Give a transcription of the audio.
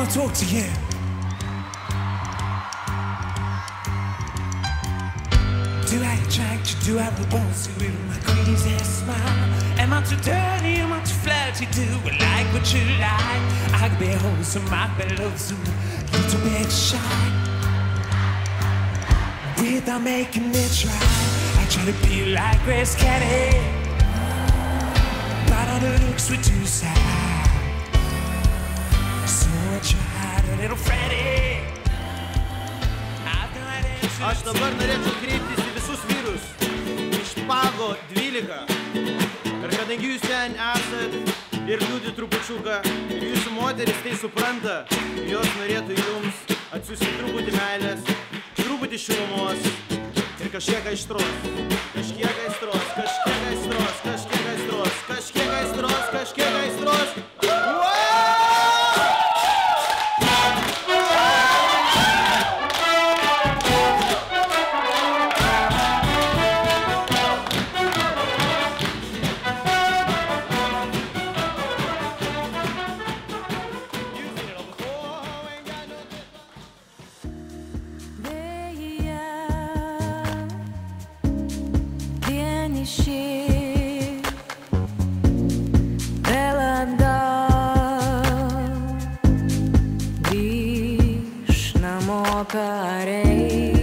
wanna talk to you. Do I attract you? Do I repulse you with my crazy smile? Am I too dirty? Am I too flirty? Do I like what you like? I could be wholesome, I could be lonesome, a little bit shy. Without making me try, I try to be like Grace Kelly, but all the looks were too sad. So I tried a little Freddie. Aš dabar norėčiau kreiptis į visus vyrus iš Pago 12. Ir kadangi jūs ten esat ir liūdi trupučiuką, ir jūsų moteris tai supranta, jos norėtų jums atsiųsti truputį meilės, truputį šilumos ir kažkiek aistros. Kažkiek aistros, kažkiek aistros, kažkiek aistros, kažkiek aistros, kažkiek aistros. Grįš namo kariai.